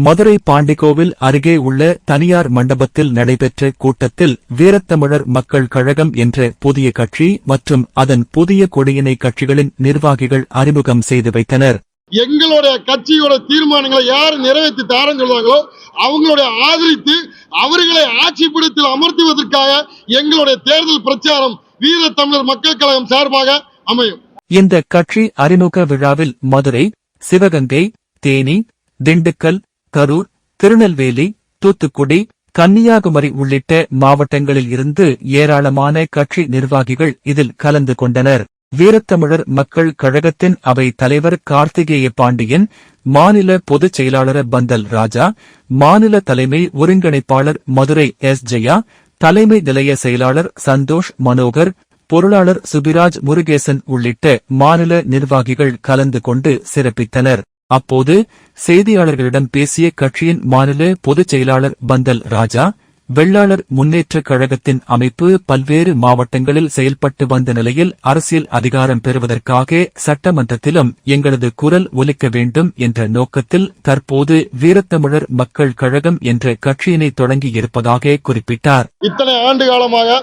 மதுரை பாண்டிக்கோவில் அருகே உள்ள தனியார் மண்டபத்தில் நடைபெற்ற கூட்டத்தில் வீரத்தமிழர் மக்கள் கழகம் என்ற புதிய கட்சி மற்றும் அதன் புதிய கொடியினை கட்சிகளின் நிர்வாகிகள் அறிமுகம் செய்து வைத்தனர். எங்களுடைய கட்சியோட தீர்மானங்களை யார் நிறைவேற்றி தாரன்னு சொல்றாங்களோ அவங்களுடைய ஆதரித்து அவர்களை ஆட்சி பீடத்தில் அமர்த்துவதற்காக எங்களுடைய தேர்தல் பிரச்சாரம் வீரத்தமிழர் மக்கள் கழகம் சார்பாக அமையும். இந்த கட்சி அறிமுக விழாவில் மதுரை, சிவகங்கை, தேனி, திண்டுக்கல், கரூர், திருநெல்வேலி, தூத்துக்குடி, கன்னியாகுமரி உள்ளிட்ட மாவட்டங்களில் இருந்து ஏராளமான கட்சி நிர்வாகிகள் இதில் கலந்து கொண்டனர். வீரத்தமிழர் மக்கள் கழகத்தின் அவை தலைவர் கார்த்திகேய பாண்டியன், மாநில பொதுச் செயலாளர் பந்தல் ராஜா, மாநில தலைமை ஒருங்கிணைப்பாளர் மதுரை எஸ். ஜெயா, தலைமை நிலைய செயலாளர் சந்தோஷ் மனோகர், பொருளாளர் சுபிராஜ் முருகேசன் உள்ளிட்ட மாநில நிர்வாகிகள் கலந்து கொண்டு சிறப்பித்தனர். அப்போது செய்தியாளர்களிடம் பேசிய கட்சியின் மாநில பொதுச் செயலாளர் பந்தல் ராஜா, வெள்ளாளர் முன்னேற்றக் கழகத்தின் அமைப்பு பல்வேறு மாவட்டங்களில் செயல்பட்டு வந்த நிலையில் அரசியல் அதிகாரம் பெறுவதற்காக சட்டமன்றத்திலும் எங்களது குரல் ஒலிக்க வேண்டும் என்ற நோக்கத்தில் தற்போது வீரத்தமிழர் மக்கள் கழகம் என்ற கட்சியினை தொடங்கியிருப்பதாக குறிப்பிட்டார். இத்தனை ஆண்டு காலமாக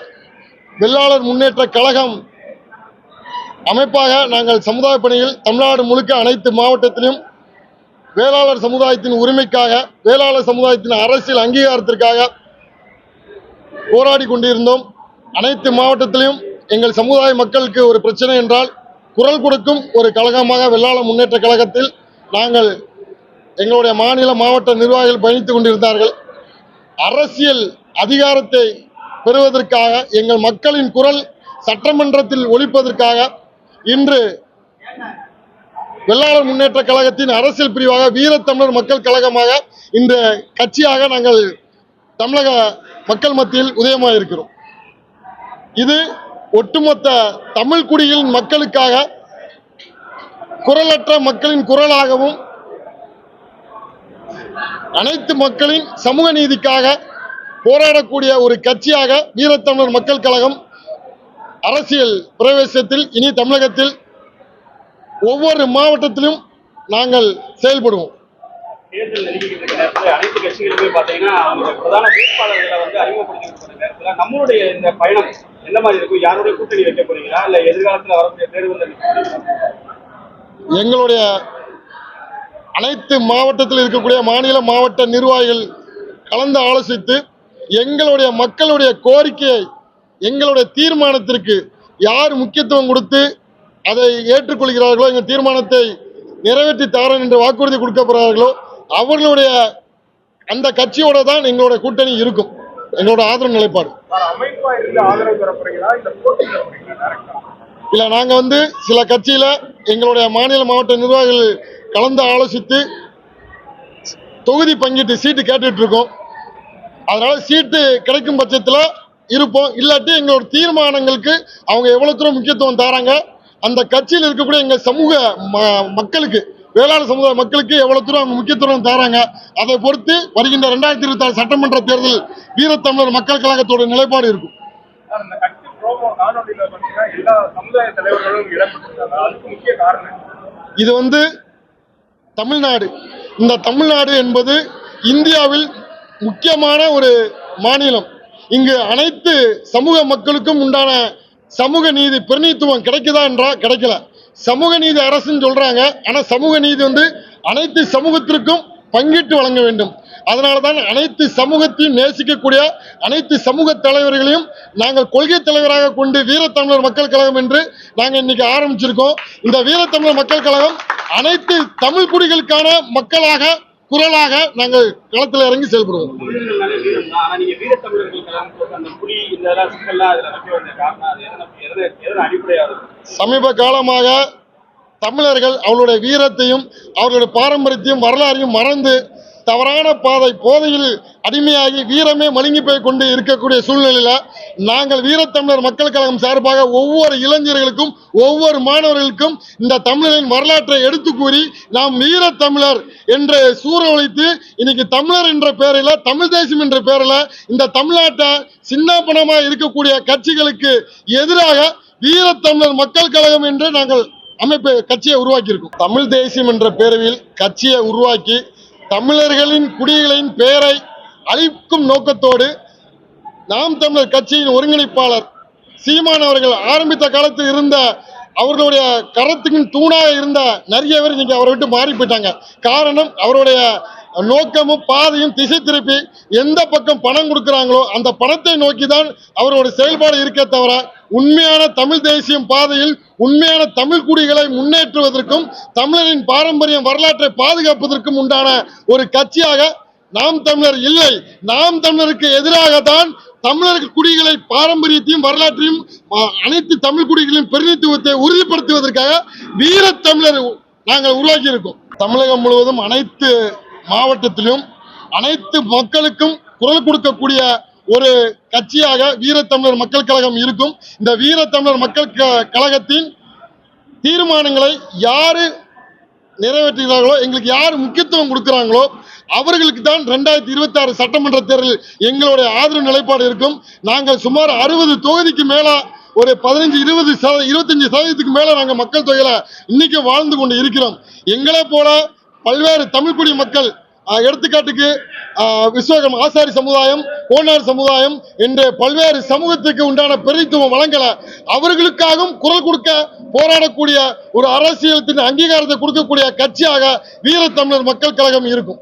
வெள்ளாளர் முன்னேற்ற கழகம் அமைப்பாக நாங்கள் சமுதாய பணியில் தமிழ்நாடு முழுக்க அனைத்து மாவட்டத்திலும் வேளாளர் சமுதாயத்தின் உரிமைக்காக, வேளாளர் சமுதாயத்தின் அரசியல் அங்கீகாரத்திற்காக போராடி கொண்டிருந்தோம். அனைத்து மாவட்டத்திலும் எங்கள் சமுதாய மக்களுக்கு ஒரு பிரச்சனை என்றால் குரல் கொடுக்கும் ஒரு கழகமாக வெள்ளாளர் முன்னேற்ற கழகத்தில் நாங்கள் எங்களுடைய மாநில மாவட்ட நிர்வாகிகள் பயணித்துக் கொண்டிருந்தார்கள். அரசியல் அதிகாரத்தை பெறுவதற்காக, எங்கள் மக்களின் குரல் சட்டமன்றத்தில் ஒலிப்பதற்காக இன்று வெள்ளாளர் முன்னேற்ற கழகத்தின் அரசியல் பிரிவாக வீரத்தமிழர் மக்கள் கழகமாக இந்த கட்சியாக நாங்கள் தமிழக மக்கள் மத்தியில் உதயமாக இருக்கிறோம். இது ஒட்டுமொத்த தமிழ் குடியின் மக்களுக்காக, குரலற்ற மக்களின் குரலாகவும், அனைத்து மக்களின் சமூக நீதிக்காக போராடக்கூடிய ஒரு கட்சியாக வீரத்தமிழர் மக்கள் கழகம் அரசியல் பிரவேசத்தில் இனி தமிழகத்தில் ஒவ்வொரு மாவட்டத்திலும் நாங்கள் செயல்படுவோம். தேர்தல் நெருங்கிட்டு அனைத்து கட்சிகளுமே பாத்தீங்கன்னா பிரதான வேட்பாளர்களை அறிமுகப்படுத்திட்டு நேரத்தில் நம்மளுடைய இந்த பயணம் என்ன மாதிரி இருக்கும்? யாருடைய கூட்டணி வைக்க போறீங்களா, இல்ல எதிர்காலத்தில் வரக்கூடிய தேர்தல்? எங்களுடைய அனைத்து மாவட்டத்தில் இருக்கக்கூடிய மாநில மாவட்ட நிர்வாகிகள் கலந்து ஆலோசித்து எங்களுடைய மக்களுடைய கோரிக்கையை, எங்களுடைய தீர்மானத்திற்கு யார் முக்கியத்துவம் கொடுத்து அதை ஏற்றுக்கொள்கிறார்களோ, எங்கள் தீர்மானத்தை நிறைவேற்றி தாரன் என்று வாக்குறுதி கொடுக்கப்படுறார்களோ அவர்களுடைய அந்த கட்சியோட தான் எங்களுடைய கூட்டணி இருக்கும். எங்களோட ஆதரவு நிலைப்பாடு இல்ல, நாங்க சில கட்சியில எங்களுடைய மாநில மாவட்ட நிர்வாகிகள் கலந்து ஆலோசித்து தொகுதி பங்கீட்டு சீட்டு கேட்டுட்டு இருக்கோம். அதனால சீட்டு கிடைக்கும் பட்சத்தில் இருப்போம். இல்லாட்டி எங்களோட தீர்மானங்களுக்கு அவங்க எவ்வளவு தூரம் முக்கியத்துவம் தராங்க, அந்த கட்சியில் இருக்கக்கூடிய எங்க சமூக மக்களுக்கு, வேளாண் சமுதாய மக்களுக்கு எவ்வளவு தூரம் முக்கியத்துவம் தராங்க, அதை பொறுத்து வருகின்ற 2026 சட்டமன்ற தேர்தல் வீரத்தமிழர் மக்கள் கழகத்தோட நிலைப்பாடு இருக்கும். இது தமிழ்நாடு. இந்த தமிழ்நாடு என்பது இந்தியாவில் முக்கியமான ஒரு மாநிலம். இங்கு அனைத்து சமூக மக்களுக்கும் உண்டான சமூக நீதி பிரதிநிதித்துவம் கிடைக்குதா என்றால் கிடைக்கல. சமூக நீதி அரசுன்னு சொல்றாங்க, ஆனா சமூக நீதி அனைத்து சமூகத்திற்கும் பங்கிட்டு வழங்க வேண்டும். அதனாலதான் அனைத்து சமூகத்தையும் நேசிக்கக்கூடிய அனைத்து சமூக தலைவர்களையும் நாங்கள் கொள்கை தலைவராக கொண்டு வீரத்தமிழர் மக்கள் கழகம் என்று நாங்கள் இன்னைக்கு ஆரம்பிச்சிருக்கோம். இந்த வீரத்தமிழர் மக்கள் கழகம் அனைத்து தமிழ் குடிகளுக்கான மக்களாக, குரலாக நாங்கள் களத்தில் இறங்கி செயல்படுவோம். சமீப காலமாக தமிழர்கள் அவர்களுடைய வீரத்தையும் அவர்களுடைய பாரம்பரியத்தையும் வரலாறையும் மறந்து தவறான போதையில் அடிமையாகி வீரமே மழுங்கி போய் கொண்டு இருக்கக்கூடிய சூழ்நிலையில நாங்கள் வீரத்தமிழர் மக்கள் கழகம் சார்பாக ஒவ்வொரு இளைஞர்களுக்கும், ஒவ்வொரு மாணவர்களுக்கும் இந்த தமிழரின் வரலாற்றை எடுத்து கூறி நாம் வீரத்தமிழர் என்று சூறவழைத்து இன்னைக்கு தமிழர் என்ற பெயரில், தமிழ் தேசம் என்ற பெயரில் இந்த தமிழ்நாட்டை சின்னாபனமாக இருக்கக்கூடிய கட்சிகளுக்கு எதிராக வீரத்தமிழர் மக்கள் கழகம் என்று நாங்கள் கட்சியை உருவாக்கி இருக்கும். தமிழ் தேசியம் என்ற பேரில் கட்சியை உருவாக்கி தமிழர்களின் குடிகளின் பெயரை அழிக்கும் நோக்கத்தோடு நாம் தமிழர் கட்சியின் ஒருங்கிணைப்பாளர் சீமான் அவர்கள் ஆரம்பித்த காலத்தில் இருந்த அவர்களுடைய கரத்துக்கு தூணாக இருந்த நிறைய பேர் இன்னைக்கு அவரை விட்டு மாறி போயிட்டாங்க. காரணம் அவருடைய நோக்கமும் பாதையும் திசை திருப்பி எந்த பக்கம் பணம் கொடுக்கிறாங்களோ அந்த பணத்தை நோக்கி தான் அவருடைய செயல்பாடு இருக்க தவிர உண்மையான தமிழ் தேசியம் பாதையில் உண்மையான தமிழ் குடிகளை முன்னேற்றுவதற்கும் தமிழரின் பாரம்பரியம் வரலாற்றை பாதுகாப்பதற்கும் உண்டான ஒரு கட்சியாக நாம் தமிழர் இல்லை. நாம் தமிழருக்கு எதிராகத்தான் தமிழர் குடிகளை பாரம்பரியத்தையும் வரலாற்றையும் அனைத்து தமிழ் குடிகளின் பிரதிநிதித்துவத்தை உறுதிப்படுத்துவதற்காக வீர தமிழர் நாங்கள் உருவாக்கி இருக்கோம். தமிழகம் முழுவதும் அனைத்து மாவட்டத்திலும் அனைத்து மக்களுக்கும் குரல் கொடுக்கக்கூடிய ஒரு கட்சியாக வீரத்தமிழர் மக்கள் கழகம் இருக்கும். இந்த வீரத்தமிழர் மக்கள் கழகத்தின் தீர்மானங்களை யாரு நிறைவேற்றுகிறார்களோ, எங்களுக்கு யார் முக்கியத்துவம் கொடுக்கிறாங்களோ அவர்களுக்கு தான் 2026 சட்டமன்ற தேர்தலில் எங்களுடைய ஆதரவு நிலைப்பாடு இருக்கும். நாங்கள் சுமார் 60 தொகுதிக்கு மேல ஒரு 25% மேல நாங்கள் மக்கள் தொகையில இன்னைக்கு வாழ்ந்து கொண்டு இருக்கிறோம். எங்களை போல பல்வேறு தமிழ்குடி மக்கள், எடுத்துக்காட்டுக்கு விஸ்வகம் ஆசாரி சமுதாயம், கோனார் சமுதாயம் என்று பல்வேறு சமூகத்துக்கு உண்டான பிரதித்துவம் வழங்கல. அவர்களுக்காகவும் குரல் கொடுக்க போராடக்கூடிய ஒரு அரசியலத்தின் அங்கீகாரத்தை கொடுக்கக்கூடிய கட்சியாக வீரத்தமிழர் மக்கள் கழகம் இருக்கும்.